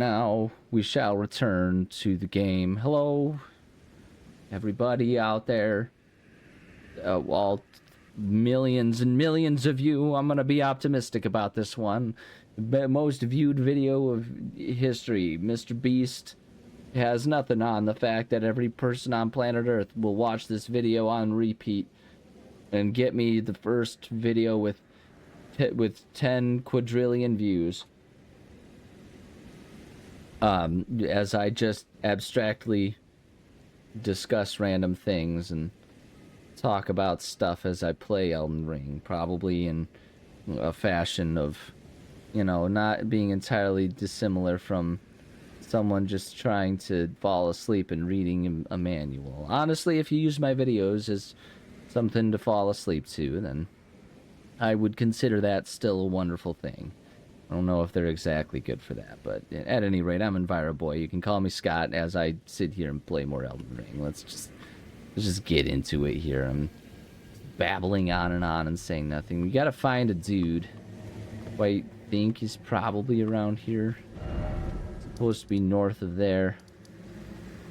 Now we shall return to the game. Hello, everybody out there. All millions and millions of you. I'm going to be optimistic about this one. The most viewed video of history. Mr. Beast has nothing on the fact that every person on planet Earth will watch this video on repeat and get me the first video with 10 quadrillion views. As I just abstractly discuss random things and talk about stuff as I play Elden Ring, probably in a fashion of, you know, not being entirely dissimilar from someone just trying to fall asleep and reading a manual. Honestly, if you use my videos as something to fall asleep to, then I would consider that still a wonderful thing. I don't know if they're exactly good for that, but at any rate, I'm EnviroBoy. You can call me Scott as I sit here and play more Elden Ring. Let's just get into it here. I'm babbling on and saying nothing. We gotta find a dude who I think is probably around here. It's supposed to be north of there.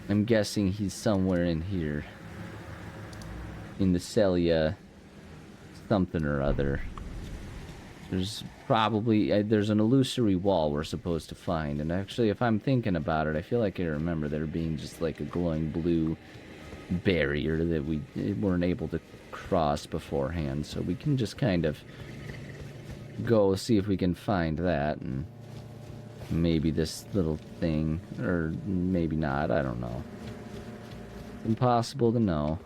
I'm guessing he's somewhere in here. In the Celia something or other. There's probably there's an illusory wall we're supposed to find, and actually if I'm thinking about it, I feel like I remember there being just like a glowing blue barrier that we weren't able to cross beforehand, so we can just kind of go see if we can find that, and maybe this little thing, or maybe not, I don't know. It's impossible to know.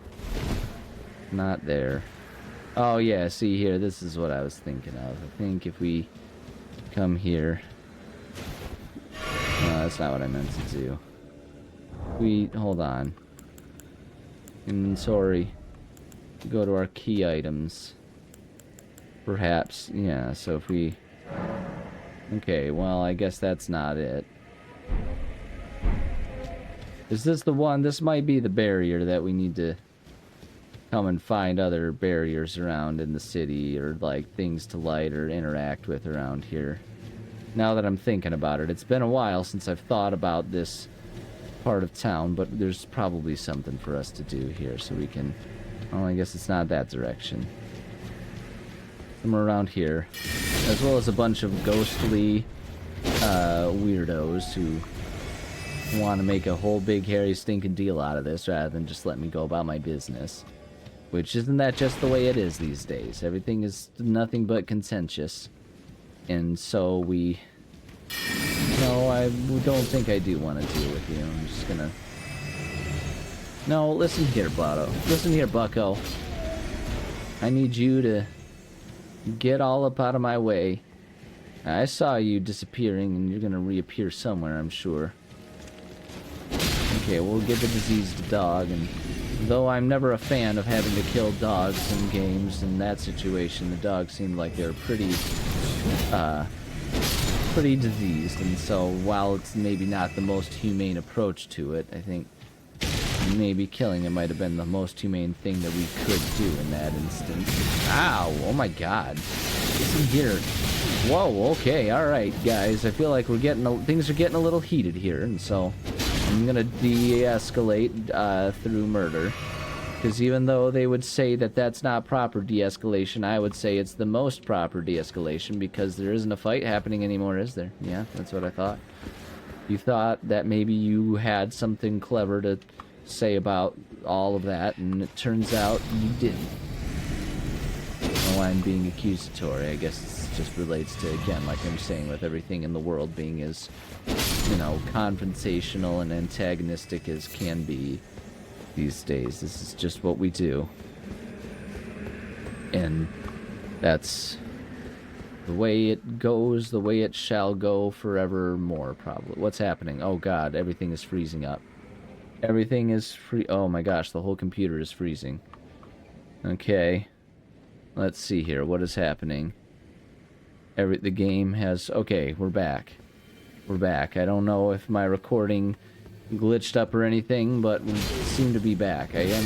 Not there. Oh yeah, see here, this is what I was thinking of. I think if we come here... No, that's not what I meant to do. Hold on. Inventory. Go to our key items. Perhaps, yeah, so if we... Okay, well, I guess that's not it. Is this the one? This might be the barrier that we need to come and find other barriers around in the city, or like things to light or interact with around here. Now that I'm thinking about it, it's been a while since I've thought about this part of town, but there's probably something for us to do here, so we can... Well, I guess it's not that direction. Somewhere around here, as well as a bunch of ghostly weirdos who want to make a whole big hairy stinking deal out of this rather than just let me go about my business. Which, isn't that just the way it is these days? Everything is nothing but contentious. And so we... No, I don't think I do want to deal with you. I'm just gonna... No, listen here, Blotto. Listen here, bucko. I need you to get all up out of my way. I saw you disappearing, and you're gonna reappear somewhere, I'm sure. Okay, we'll give the diseased dog, and... Though I'm never a fan of having to kill dogs in games, in that situation, the dogs seemed like they were pretty diseased, and so while it's maybe not the most humane approach to it, I think maybe killing it might have been the most humane thing that we could do in that instance. Ow! Oh my god. Listen here. Whoa, okay, alright, guys. I feel like things are getting a little heated here, and so... I'm gonna de-escalate through murder, because even though they would say that that's not proper de-escalation, I would say it's the most proper de-escalation, because there isn't a fight happening anymore, is there? Yeah, that's what I thought. You thought that maybe you had something clever to say about all of that, and it turns out you didn't. Oh, I'm being accusatory. I guess it just relates to, again, like I'm saying, with everything in the world being as, you know, confrontational and antagonistic as can be these days. This is just what we do. And that's the way it goes, the way it shall go forevermore, probably. What's happening? Oh god, everything is freezing up. Everything is oh my gosh, the whole computer is freezing. Okay. Let's see here, what is happening? The game has... Okay, we're back. We're back. I don't know if my recording glitched up or anything, but we seem to be back. I am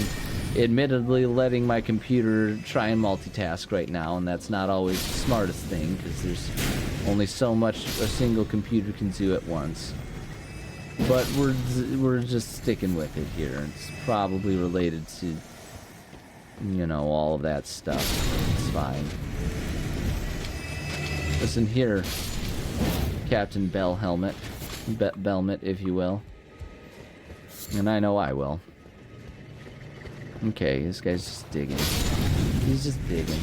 admittedly letting my computer try and multitask right now, and that's not always the smartest thing, because there's only so much a single computer can do at once. But we're just sticking with it here. It's probably related to, you know, all of that stuff. It's fine. Listen here, Captain Bellhelmet, Belmet, if you will. And I know I will. Okay, this guy's just digging. He's just digging.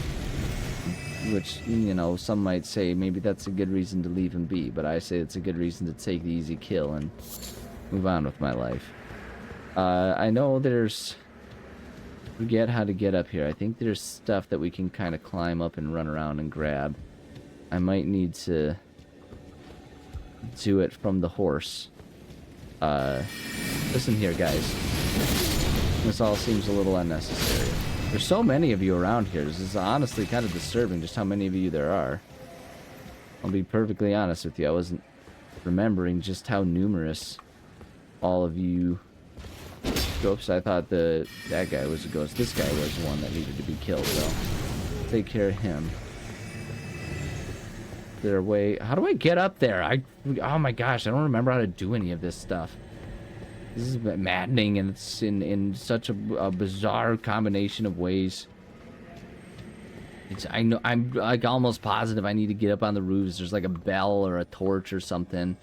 Which, you know, some might say maybe that's a good reason to leave him be, but I say it's a good reason to take the easy kill and move on with my life. I know there's... Forget how to get up here. I think there's stuff that we can kind of climb up and run around and grab. I might need to do it from the horse. Listen here, guys. This all seems a little unnecessary. There's so many of you around here. This is honestly kind of disturbing just how many of you there are. I'll be perfectly honest with you. I wasn't remembering just how numerous all of you... Oops, I thought that guy was a ghost. This guy was the one that needed to be killed, though. Take care of him. Their way... How do I get up there? Oh my gosh, I don't remember how to do any of this stuff. This is maddening, and it's in such a bizarre combination of ways. I know, I'm like almost positive I need to get up on the roofs. There's like a bell or a torch or something.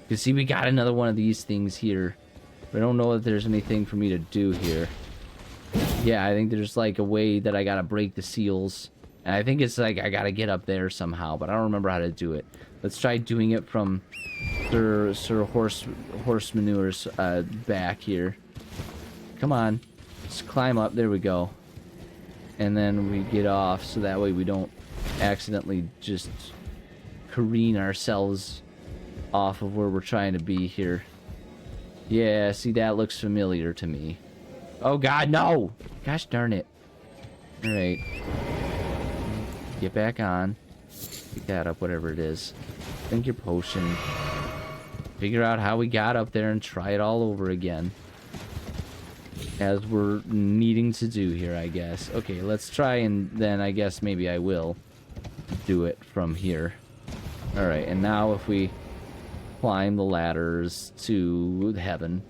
You see, we got another one of these things here. But I don't know if there's anything for me to do here. Yeah, I think there's like a way that I gotta break the seals. And I think it's like I gotta get up there somehow, but I don't remember how to do it. Let's try doing it from Sir Horse Manure's back here. Come on. Just climb up. There we go. And then we get off so that way we don't accidentally just careen ourselves off of where we're trying to be here. Yeah, see, that looks familiar to me. Oh god, no! Gosh darn it. Alright. Get back on. Pick that up, whatever it is. Drink your potion. Figure out how we got up there and try it all over again. As we're needing to do here, I guess. Okay, let's try, and then I guess maybe I will do it from here. Alright, and now if we climb the ladders to heaven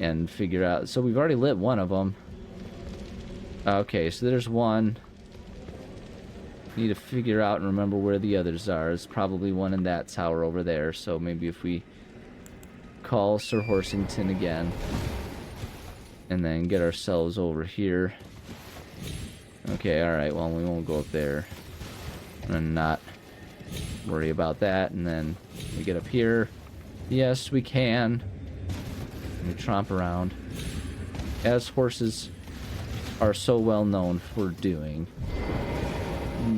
and figure out... So we've already lit one of them. Okay, so there's one. Need to figure out and remember where the others are. There's probably one in that tower over there, so maybe if we call Sir Horsington again and then get ourselves over here. Okay, alright, well, we won't go up there and not worry about that. And then we get up here. Yes, we can. We tromp around, as horses are so well known for doing.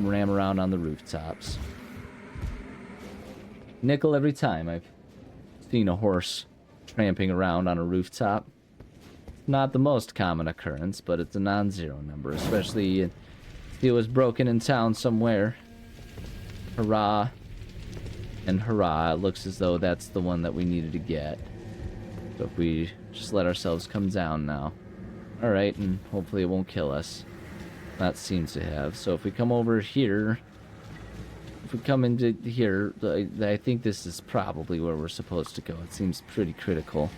Ram around on the rooftops. Nickel every time I've seen a horse tramping around on a rooftop. Not the most common occurrence, but it's a non-zero number, especially if it was broken in town somewhere. Hurrah. And hurrah, it looks as though that's the one that we needed to get. So if we just let ourselves come down now. Alright, and hopefully it won't kill us. That seems to have. So if we come over here, if we come into here, I think this is probably where we're supposed to go. It seems pretty critical.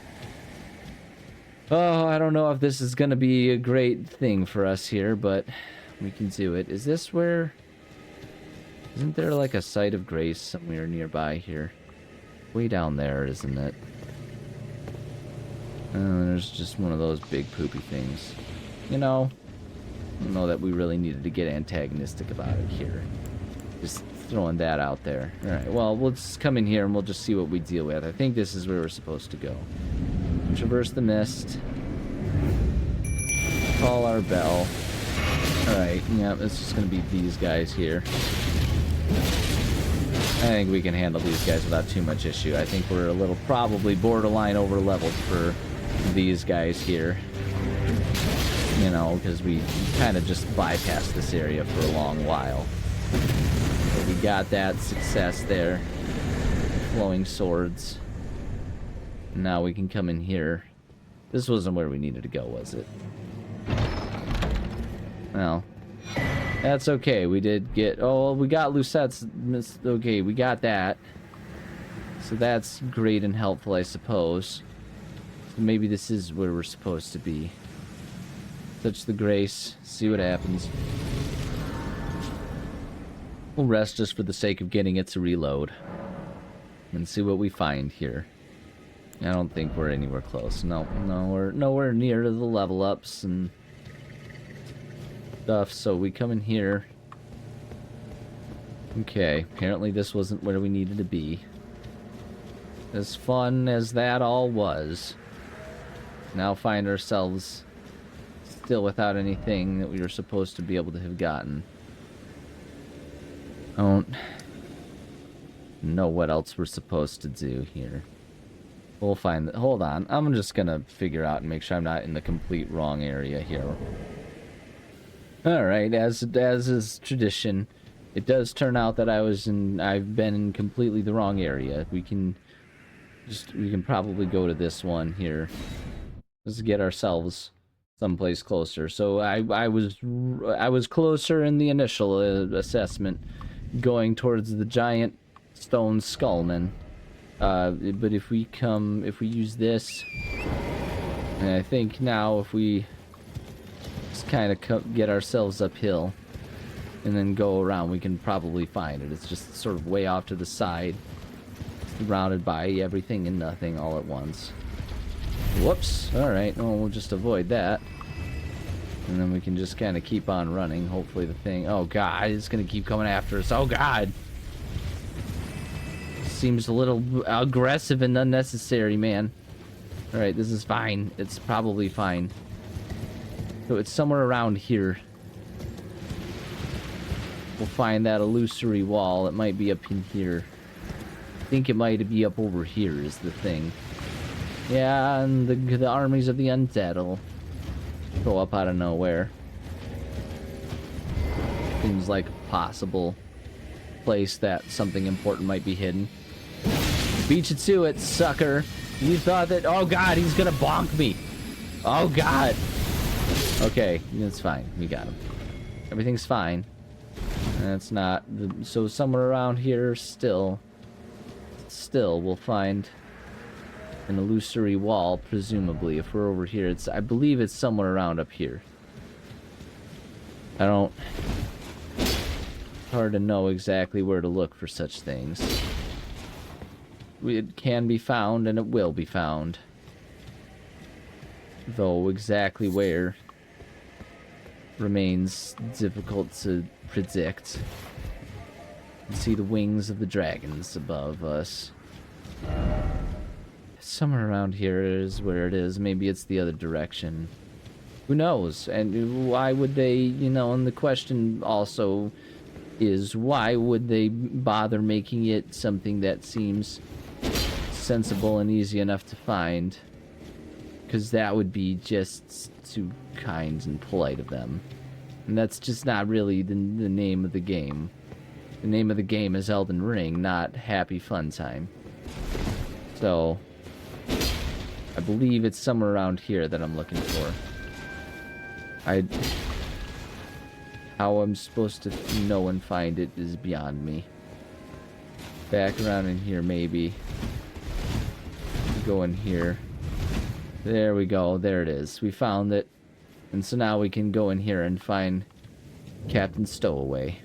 Oh, I don't know if this is going to be a great thing for us here, but we can do it. Is this where... Isn't there like a site of grace somewhere nearby here? Way down there, isn't it? There's just one of those big poopy things. You know, I don't know that we really needed to get antagonistic about it here. Just throwing that out there. Alright, well, we'll just come in here and we'll just see what we deal with. I think this is where we're supposed to go. Traverse the mist. Call our bell. Alright, yeah, it's just gonna be these guys here. I think we can handle these guys without too much issue. I think we're a little probably borderline over leveled for these guys here. You know, because we kind of just bypassed this area for a long while. But we got that success there. Flowing swords. Now we can come in here. This wasn't where we needed to go, was it? Well, that's okay. We did get... Oh, we got Lucettes. Okay, we got that. So that's great and helpful, I suppose. So maybe this is where we're supposed to be. Touch the grace, see what happens. We'll rest just for the sake of getting it to reload. And see what we find here. I don't think we're anywhere close. No, we're nowhere near to the level ups and stuff, so we come in here. Okay, apparently this wasn't where we needed to be. As fun as that all was, now find ourselves still without anything that we were supposed to be able to have gotten. I don't know what else we're supposed to do here. We'll find that. Hold on. I'm just gonna figure out and make sure I'm not in the complete wrong area here. Alright, as is tradition, it does turn out that I've been in completely the wrong area. We can probably go to this one here. Let's get ourselves someplace closer. So I was closer in the initial assessment, going towards the giant stone skullman. But if we use this, and I think now if we just kind of get ourselves uphill and then go around, we can probably find it. It's just sort of way off to the side, surrounded by everything and nothing all at once. Whoops. Alright, well, we'll just avoid that. And then we can just kind of keep on running. Hopefully the thing... Oh, God, it's going to keep coming after us. Oh, God! Seems a little aggressive and unnecessary, man. Alright, this is fine. It's probably fine. So it's somewhere around here. We'll find that illusory wall. It might be up in here. I think it might be up over here is the thing. Yeah, and the armies of the undead will go up out of nowhere. Seems like a possible place that something important might be hidden. Beat you to it, sucker. You thought that... Oh, God, he's gonna bonk me. Oh, God. Okay, it's fine. We got him. Everything's fine. That's not... So somewhere around here still we'll find an illusory wall, presumably. If we're over here, I believe it's somewhere around up here. It's hard to know exactly where to look for such things. It can be found, and it will be found. Though exactly where remains difficult to predict. You can see the wings of the dragons above us. Somewhere around here is where it is. Maybe it's the other direction. Who knows? And why would they, and the question also is, why would they bother making it something that seems sensible and easy enough to find? Because that would be just too kind and polite of them. And that's just not really the name of the game. The name of the game is Elden Ring, not Happy Fun Time. So, I believe it's somewhere around here that I'm looking for. How I'm supposed to know and find it is beyond me. Back around in here, maybe. Go in here. There we go. There it is. We found it. And so now we can go in here and find Captain Stowaway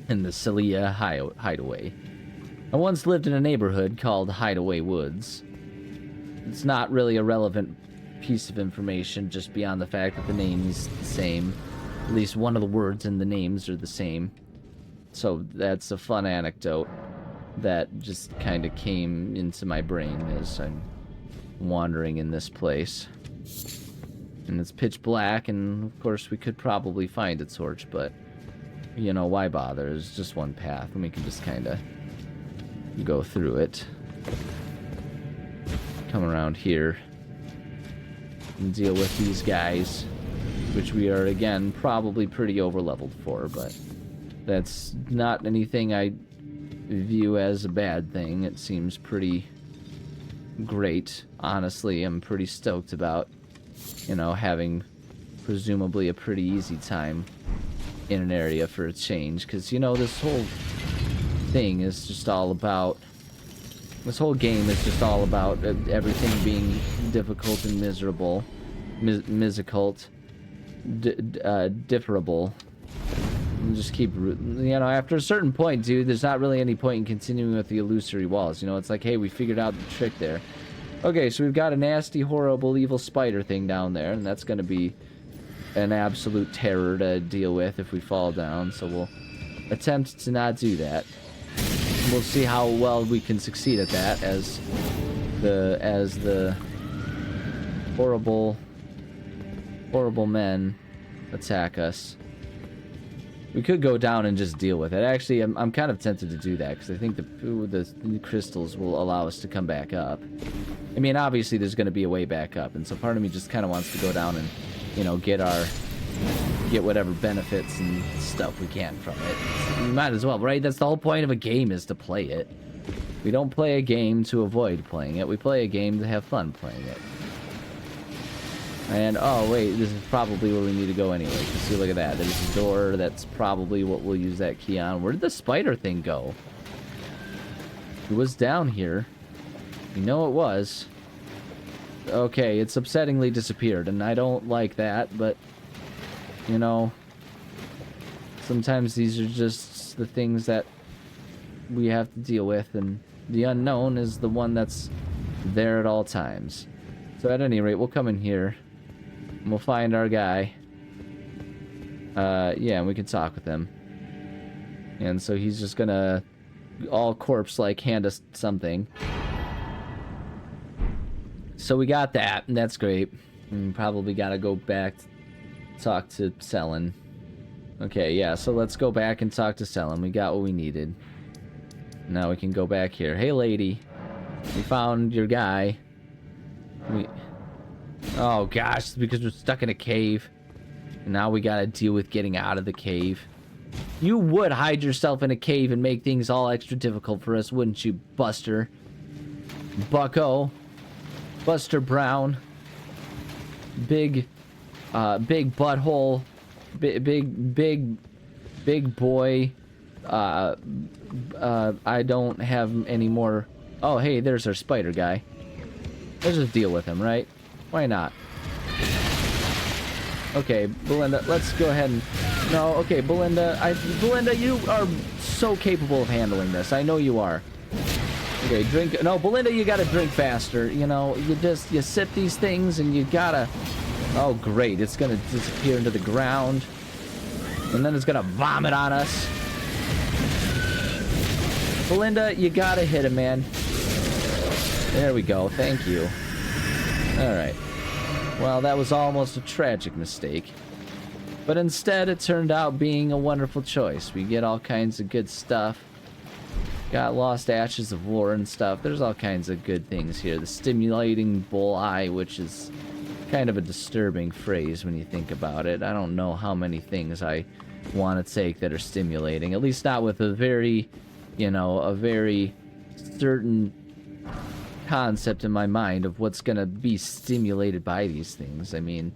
in the Celia Hideaway. I once lived in a neighborhood called Hideaway Woods. It's not really a relevant piece of information, just beyond the fact that the name is the same. At least one of the words in the names are the same. So that's a fun anecdote that just kind of came into my brain as I'm wandering in this place. And it's pitch black, and of course we could probably find a torch, but why bother? There's just one path, and we can just kind of go through it. Come around here and deal with these guys, which we are, again, probably pretty over-leveled for, but that's not anything I view as a bad thing. It seems pretty great. Honestly, I'm pretty stoked about, having presumably a pretty easy time in an area for a change, because, this whole thing is just all about This whole game is just all about everything being difficult and miserable. Differable. And just keep, after a certain point, dude, there's not really any point in continuing with the illusory walls. It's like, hey, we figured out the trick there. Okay, so we've got a nasty, horrible, evil spider thing down there, and that's going to be an absolute terror to deal with if we fall down, so we'll attempt to not do that. We'll see how well we can succeed at that as the horrible men attack us. We could go down and just deal with it. Actually, I'm kind of tempted to do that because I think the crystals will allow us to come back up. I mean, obviously there's going to be a way back up, and so part of me just kind of wants to go down and, get whatever benefits and stuff we can from it. We might as well, right? That's the whole point of a game, is to play it. We don't play a game to avoid playing it. We play a game to have fun playing it. And, oh, wait, this is probably where we need to go anyway. See, look at that. There's a door. That's probably what we'll use that key on. Where did the spider thing go? It was down here. You know it was. Okay, it's upsettingly disappeared, and I don't like that, but, sometimes these are just the things that we have to deal with, and the unknown is the one that's there at all times. So at any rate, we'll come in here, and we'll find our guy. Yeah, and we can talk with him. And so he's just gonna, all corpse-like, hand us something. So we got that, and that's great. And probably gotta go back to talk to Selin. Okay, yeah, so let's go back and talk to Selin. We got what we needed. Now we can go back here. Hey, lady. We found your guy. Oh, gosh, because we're stuck in a cave. And now we gotta deal with getting out of the cave. You would hide yourself in a cave and make things all extra difficult for us, wouldn't you, Buster? Bucko. Buster Brown. Big butthole. Big boy. I don't have any more. Oh, hey, there's our spider guy. Let's just deal with him, right? Why not? Okay, Belinda, let's go ahead and... No, okay, Belinda, you are so capable of handling this. I know you are. Okay, drink... No, Belinda, you gotta drink faster. You sip these things and you gotta... Oh, great, it's gonna disappear into the ground. And then it's gonna vomit on us. Belinda, you gotta hit him, man. There we go, thank you. Alright. Well, that was almost a tragic mistake. But instead, it turned out being a wonderful choice. We get all kinds of good stuff. Got lost ashes of war and stuff. There's all kinds of good things here. The stimulating bull eye, which is kind of a disturbing phrase when you think about it. I don't know how many things I want to take that are stimulating. At least not with a very, a very certain concept in my mind of what's going to be stimulated by these things. I mean,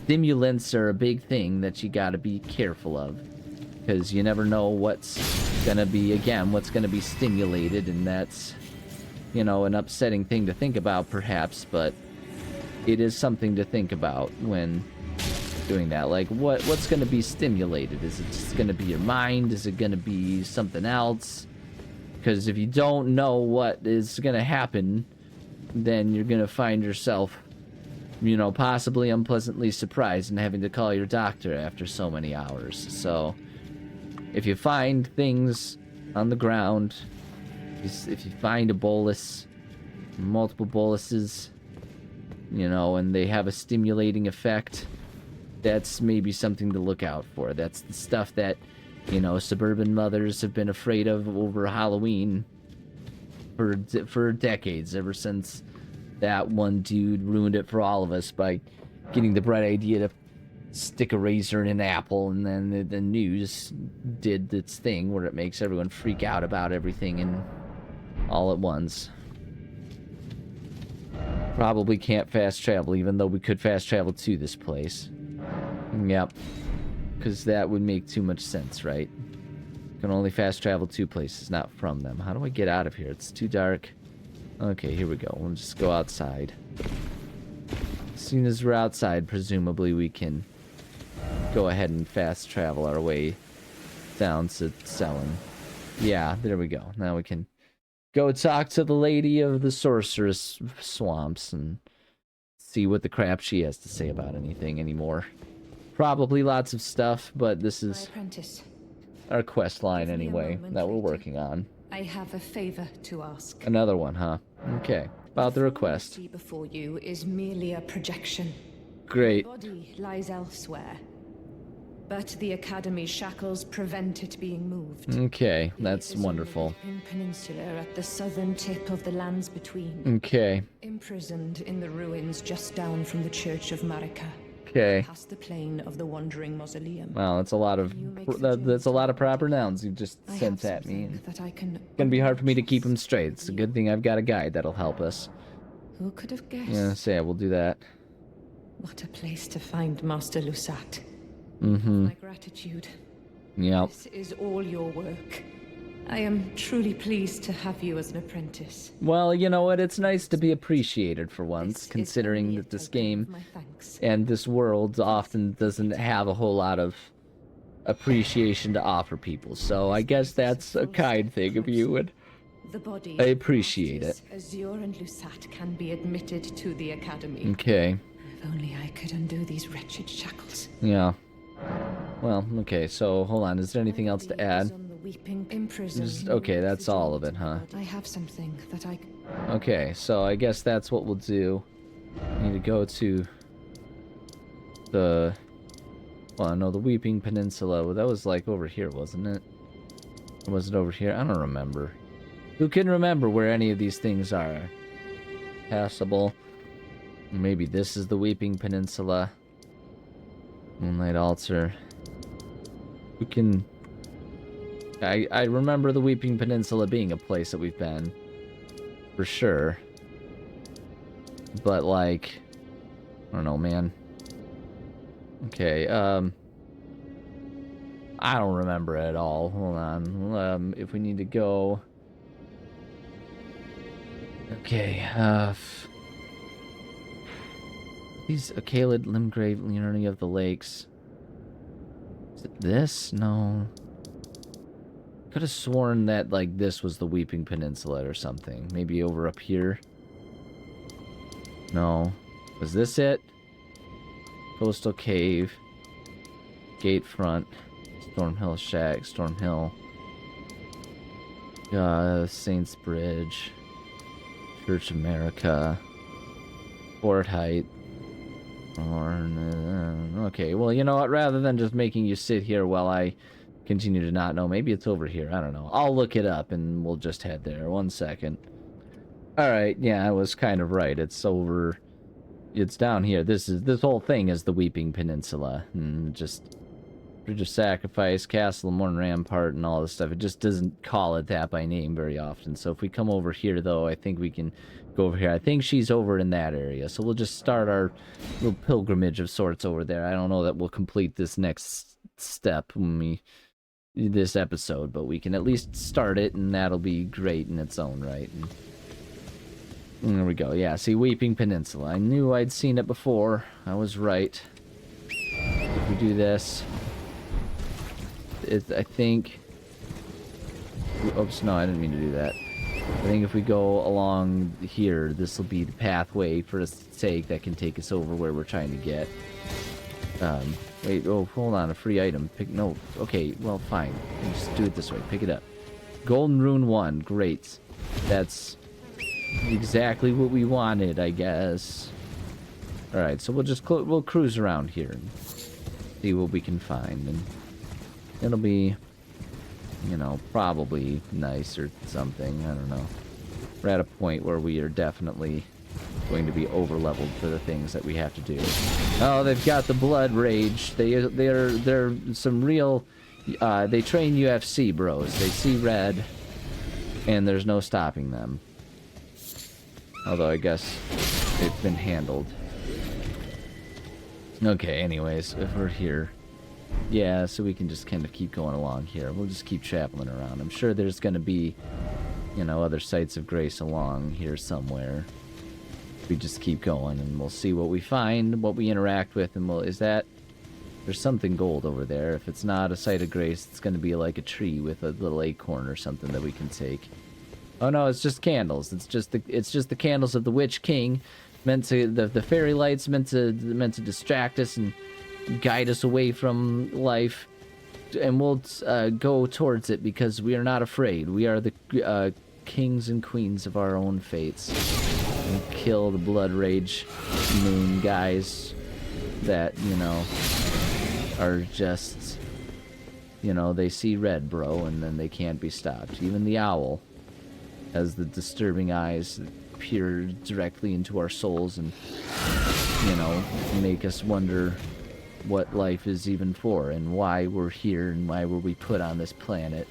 stimulants are a big thing that you got to be careful of. Because you never know what's going to be, what's going to be stimulated, and that's, an upsetting thing to think about, perhaps, but it is something to think about when doing that. Like, what's going to be stimulated? Is it just going to be your mind? Is it going to be something else? Because if you don't know what is going to happen, then you're going to find yourself, possibly unpleasantly surprised and having to call your doctor after so many hours. So... if you find things on the ground, if you find a bolus, multiple boluses, and they have a stimulating effect, that's maybe something to look out for. That's the stuff that, suburban mothers have been afraid of over Halloween for decades, ever since that one dude ruined it for all of us by getting the bright idea to stick a razor in an apple, and then the news did its thing where it makes everyone freak out about everything and all at once. Probably can't fast travel, even though we could fast travel to this place. Yep. Because that would make too much sense, right? Can only fast travel to places, not from them. How do I get out of here? It's too dark. Okay, here we go. We'll just go outside. As soon as we're outside, presumably we can go ahead and fast travel our way down to selling. Yeah, there we go. Now we can go talk to the lady of the sorceress swamps and see what the crap she has to say about anything anymore. Probably lots of stuff, but this is our quest line anyway that we're working on. I have a favor to ask. Another one, huh? Okay. About the request. What you see before you is merely a projection. Great. The body lies elsewhere, but the Academy's shackles prevent it being moved. Okay, that's It is wonderful. on the Weeping Peninsula at the southern tip of the lands between. Okay. Imprisoned in the ruins just down from the Church of Marika. Okay. Past the plain of the Wandering Mausoleum. Wow, that's a lot of that's a lot of proper nouns you just sent at me. That I can It's gonna be hard for me to keep them straight. It's a good thing I've got a guide that'll help us. Who could have guessed? Yeah, say we'll do that. What a place to find Master Lusat. Mm-hmm. My gratitude. Yep. This is all your work. I am truly pleased to have you as an apprentice. Well, you know what? It's nice to be appreciated for once, This considering is that this only a token game of my thanks. and this world often doesn't have a whole lot of appreciation to offer people. So I guess that's a kind thing of you, and The body I appreciate it. Azure and Lusat can be admitted to the Academy. Okay. If only I could undo these wretched shackles. Yeah. Well, okay, so hold on. Is there anything else to add? Okay, that's all of it, huh? I have something that I... Okay, so I guess that's what we'll do. We need to go to the... Well, no, the Weeping Peninsula. Well, that was like over here, wasn't it? Or was it over here? I don't remember. Who can remember where any of these things are? Passable. Maybe this is the Weeping Peninsula. Moonlight Altar. Who can... I remember the Weeping Peninsula being a place that we've been. For sure. But, like... I don't know, man. Okay, I don't remember at all. Hold on. If we need to go... Okay, these Acalid, Limgrave, Leonie of the Lakes. Is it this? No. Could have sworn that, like, this was the Weeping Peninsula or something. Maybe over up here. No. Was this it? Coastal Cave. Gate Front. Stormhill Shack. Stormhill. Saints Bridge. Church America. Fort Height. Okay, well, you know what? Rather than just making you sit here while I continue to not know, maybe it's over here. I don't know. I'll look it up and we'll just head there. 1 second. Alright, yeah, I was kind of right. It's over... It's down here. This whole thing is the Weeping Peninsula. And just... Bridge of Sacrifice, Castle of Morn Rampart, and all this stuff. It just doesn't call it that by name very often. So if we come over here, though, I think we can go over here. I think she's over in that area. So we'll just start our little pilgrimage of sorts over there. I don't know that we'll complete this next step when we... this episode, but we can at least start it, and that'll be great in its own right. And there we go. Yeah, see, Weeping Peninsula. I knew I'd seen it before. I was right. If we do this... I think... Oops, no, I didn't mean to do that. I think if we go along here, this will be the pathway for a sake that can take us over where we're trying to get. Wait, oh, hold on, a free item. No, okay, well, fine. Just do it this way. Pick it up. Golden Rune 1, great. That's exactly what we wanted, I guess. Alright, so we'll just we'll cruise around here and see what we can find. And it'll be, you know, probably nice or something. I don't know. We're at a point where we are definitely going to be over-leveled for the things that we have to do. Oh, they've got the blood rage. They're some real... they train UFC bros. They see red, and there's no stopping them. Although, I guess they've been handled. Okay, anyways, if we're here... Yeah, so we can just kind of keep going along here. We'll just keep traveling around. I'm sure there's going to be other sites of grace along here somewhere. We just keep going, and we'll see what we find, what we interact with, and there's something gold over there. If it's not a site of grace, it's going to be like a tree with a little acorn or something that we can take. Oh no, it's just candles. It's just the candles of the Witch King, the fairy lights meant to distract us and guide us away from life, and we'll go towards it because we are not afraid. We are the kings and queens of our own fates. And kill the blood rage moon guys that are just they see red, bro, and then they can't be stopped. Even the owl has the disturbing eyes that peer directly into our souls and make us wonder what life is even for and why we're here and why were we put on this planet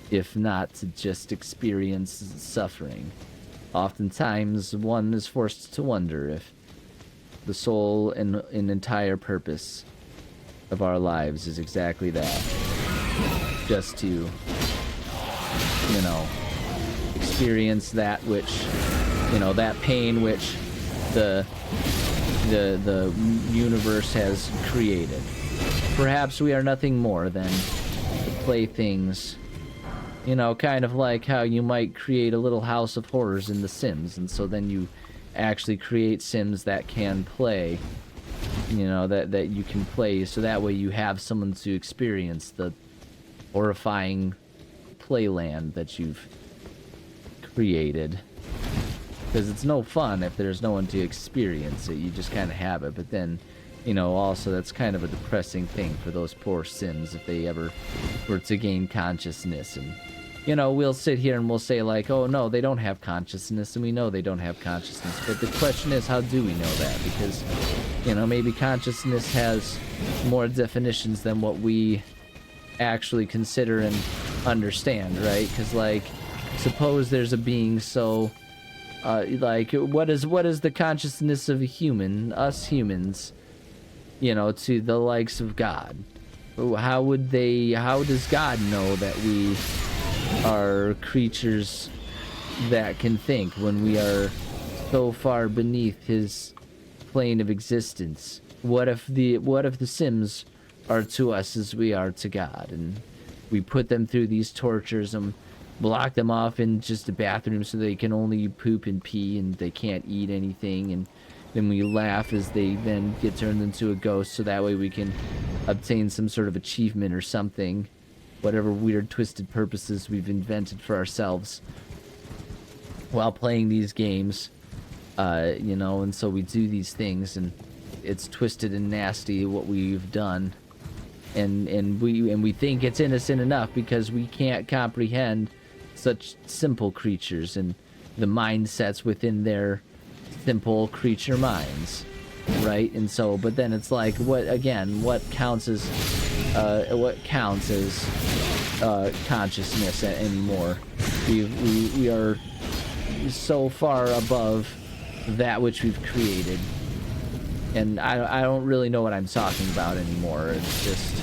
if not to just experience suffering. Oftentimes one is forced to wonder if the sole and entire purpose of our lives is exactly that, just to experience that which that pain which the universe has created. Perhaps we are nothing more than the playthings, kind of like how you might create a little house of horrors in The Sims, and so then you actually create Sims that can play, that you can play, so that way you have someone to experience the horrifying playland that you've created. Because it's no fun if there's no one to experience it. You just kind of have it. But then, also that's kind of a depressing thing for those poor Sims if they ever were to gain consciousness. And, we'll sit here and we'll say like, oh no, they don't have consciousness. And we know they don't have consciousness. But the question is, how do we know that? Because, maybe consciousness has more definitions than what we actually consider and understand, right? Because, like, suppose there's a being so... what is the consciousness of a human, us humans, to the likes of God? How does God know that we are creatures that can think when we are so far beneath his plane of existence? What if the Sims are to us as we are to God, and we put them through these tortures and block them off in just a bathroom so they can only poop and pee and they can't eat anything, and then we laugh as they then get turned into a ghost so that way we can obtain some sort of achievement or something, whatever weird twisted purposes we've invented for ourselves while playing these games, and so we do these things and it's twisted and nasty what we've done, and we think it's innocent enough because we can't comprehend such simple creatures and the mindsets within their simple creature minds, right? And so, but then it's like, what counts as consciousness anymore? We are so far above that which we've created, and I don't really know what I'm talking about anymore. It's just,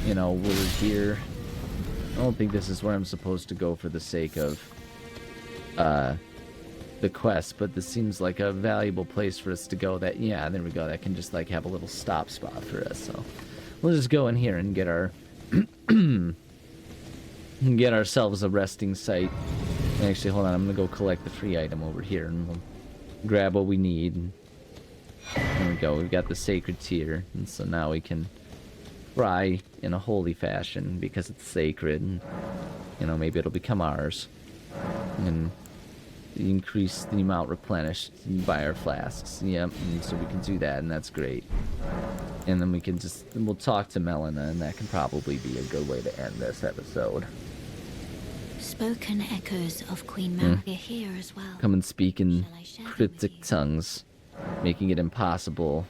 we're here. I don't think this is where I'm supposed to go for the sake of the quest, but this seems like a valuable place for us to go. That, yeah, there we go. That can just like have a little stop spot for us. So we'll just go in here and get our get ourselves a resting site. Actually, hold on. I'm gonna go collect the free item over here and we'll grab what we need. There we go. We've got the sacred tier, and so now we can fry in a holy fashion because it's sacred, and maybe it'll become ours, and increase the amount replenished by our flasks. Yep, and so we can do that, and that's great. And then we'll talk to Melina, and that can probably be a good way to end this episode. Spoken echoes of Queen Mary are here as well. Come and speak in cryptic tongues, making it impossible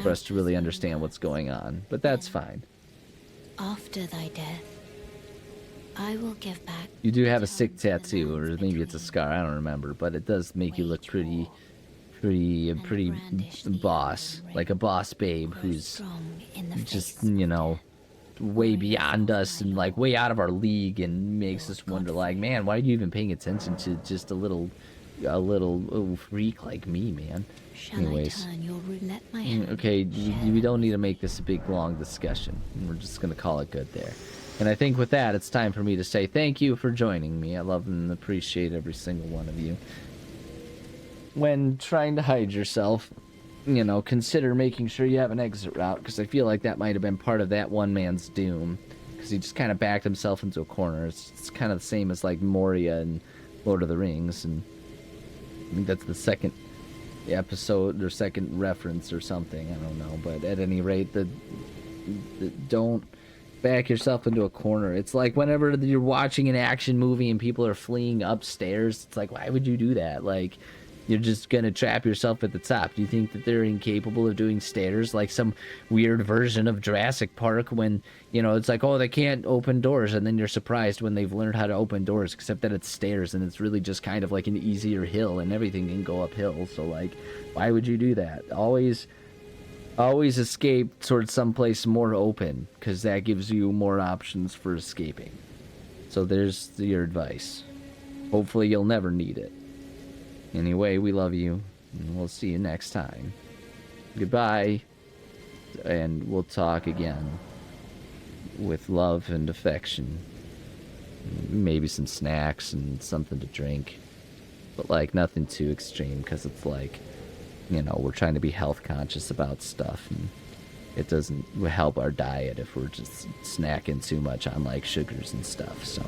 for us to really understand what's going on, but that's fine. After thy death, I will give back. You do have a sick tattoo, or maybe it's a scar, I don't remember, but it does make you look pretty boss, like a boss babe who's just, way beyond us and like way out of our league, and makes us wonder like, man, why are you even paying attention to just a little freak like me, man? Shall Anyways, I turn your roulette my hand? okay, we don't need to make this a big long discussion. We're just gonna call it good there. And I think with that, it's time for me to say thank you for joining me. I love and appreciate every single one of you. When trying to hide yourself, you know, consider making sure you have an exit route, because I feel like that might have been part of that one man's doom, because he just kind of backed himself into a corner. It's kind of the same as like Moria and Lord of the Rings, and I think that's the second episode or second reference or something. I don't know, but at any rate, the don't back yourself into a corner. It's like whenever you're watching an action movie and people are fleeing upstairs, it's like, why would you do that? Like, you're just gonna trap yourself at the top. Do you think that they're incapable of doing stairs, like some weird version of Jurassic Park, when, you know, it's like, oh, they can't open doors, and then you're surprised when they've learned how to open doors, except that it's stairs, and it's really just kind of like an easier hill, and everything can go uphill. So like, why would you do that? Always escape towards someplace more open, because that gives you more options for escaping. So there's your advice. Hopefully you'll never need it. Anyway, we love you, and we'll see you next time. Goodbye, and we'll talk again with love and affection. Maybe some snacks and something to drink, but like nothing too extreme, because it's like, you know, we're trying to be health conscious about stuff, and it doesn't help our diet if we're just snacking too much on like sugars and stuff. So